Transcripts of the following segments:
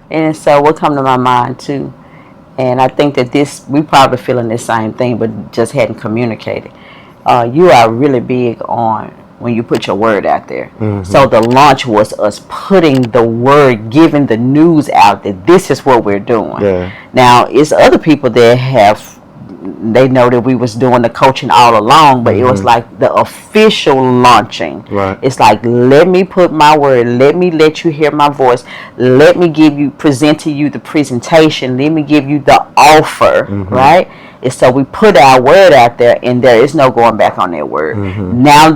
And so what come to my mind too, and I think that this, we probably feeling the same thing, but just hadn't communicated. You are really big on when you put your word out there. So the launch was us putting the word, giving the news out that this is what we're doing. Now, it's other people that have, they know that we was doing the coaching all along, but it was like the official launching. It's like, let me put my word, let you hear my voice, let me present to you the presentation, let me give you the offer, right? And so we put our word out there, and there is no going back on that word. Now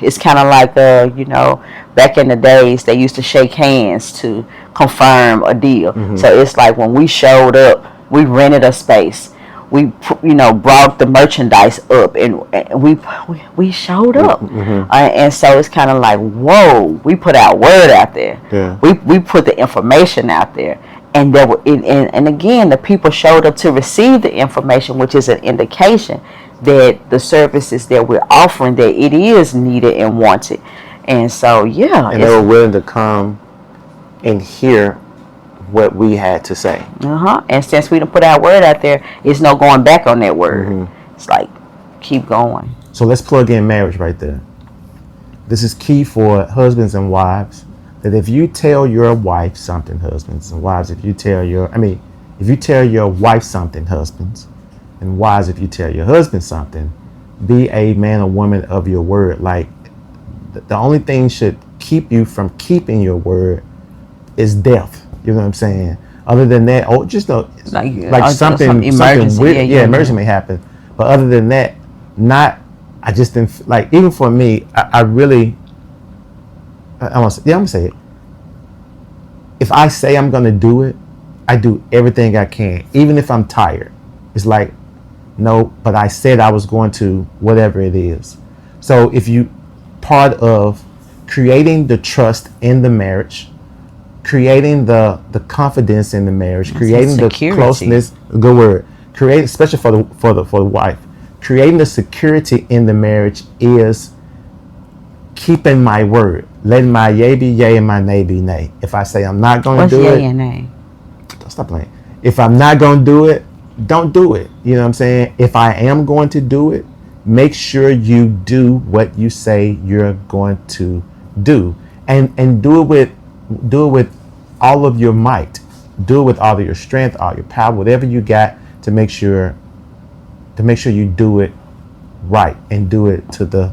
it's kind of like back in the days they used to shake hands to confirm a deal. So it's like when we showed up, we rented a space, we brought the merchandise up, and we showed up. And so it's kind of like, whoa, we put our word out there. We put the information out there, and there were and again, the people showed up to receive the information, which is an indication that the services that we're offering, that it is needed and wanted. And so and they were willing to come and hear what we had to say. And since we done put our word out there, it's no going back on that word. It's like, keep going. So let's plug in marriage right there. This is key for husbands and wives, that if you tell your wife something, husbands and wives, if you tell your wife something, husbands and wives, if you tell your husband something, be a man or woman of your word. Like, the only thing should keep you from keeping your word is death. You know what I'm saying? Other than that, like something emergency, weird, emergency may happen. But other than that, I just didn't, like, even for me, I'm gonna say it. If I say I'm gonna do it, I do everything I can, even if I'm tired. It's like, no, but I said I was going to, whatever it is. So if you part of creating the trust in the marriage, creating the confidence in the marriage, creating the closeness, good word, creating, especially for the wife, creating the security in the marriage is keeping my word, letting my yea be yea and my nay be nay. If I say I'm not going to do it, yea and nay? Don't stop playing. If I'm not going to do it, don't do it. You know what I'm saying? If I am going to do it, make sure you do what you say you're going to do, and do it with all of your might. Do it with all of your strength, all your power, whatever you got, to make sure you do it right and do it to the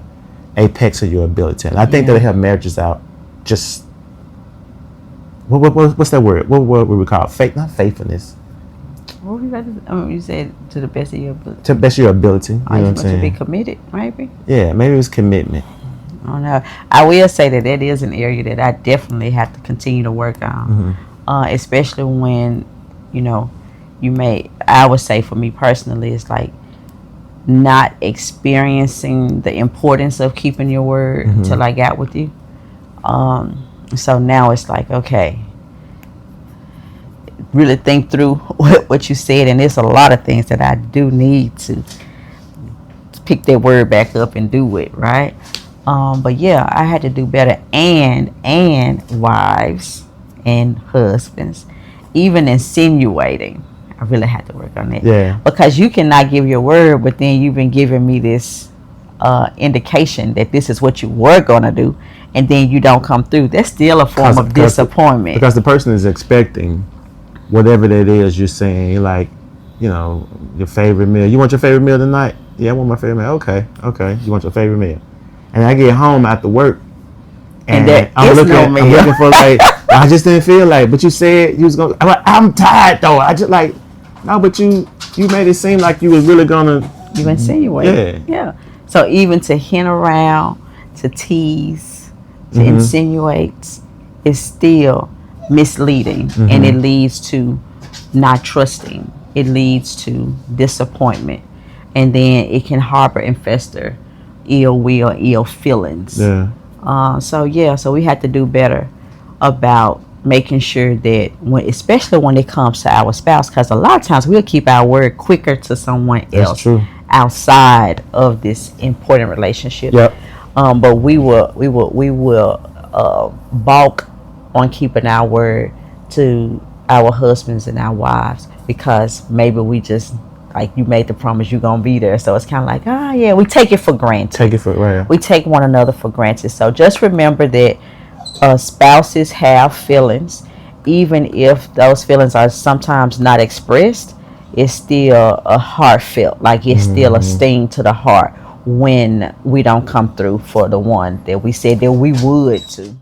apex of your ability. And I think that'll help marriages out. Just what's that word? What would we call it? Faith, not faithfulness. What you said to the best of your ability. To the best of your ability. You know what I'm saying? To be committed, maybe. Yeah, maybe it was commitment. I don't know. I will say that is an area that I definitely have to continue to work on, especially when, I would say for me personally, it's like not experiencing the importance of keeping your word until I got with you. So now it's like, okay, really think through what you said, and there's a lot of things that I do need to pick that word back up and do it, right? But yeah, I had to do better, and wives and husbands, even insinuating, I really had to work on that. Yeah. Because you cannot give your word, but then you've been giving me this indication that this is what you were going to do, and then you don't come through. That's still a form of disappointment. Because the person is expecting whatever that is you're saying. You're like, your favorite meal. You want your favorite meal tonight? Yeah, I want my favorite meal. Okay. You want your favorite meal? And I get home after work, and I'm looking for like, I just didn't feel like, but you said you was gonna. I'm tired though. I just like, no, but you made it seem like you was really gonna. You insinuate. Yeah. So even to hint around, to tease, to insinuate, is still misleading, and it leads to not trusting. It leads to disappointment, and then it can harbor and fester ill will, ill feelings. So we had to do better about making sure that especially when it comes to our spouse, because a lot of times we'll keep our word quicker to someone else outside of this important relationship. But we will balk on keeping our word to our husbands and our wives, because maybe we just, like you made the promise you're gonna be there, so it's kind of like, yeah, we take it for granted. We take one another for granted. So just remember that spouses have feelings, even if those feelings are sometimes not expressed. It's still a heartfelt, like it's still a sting to the heart when we don't come through for the one that we said that we would to.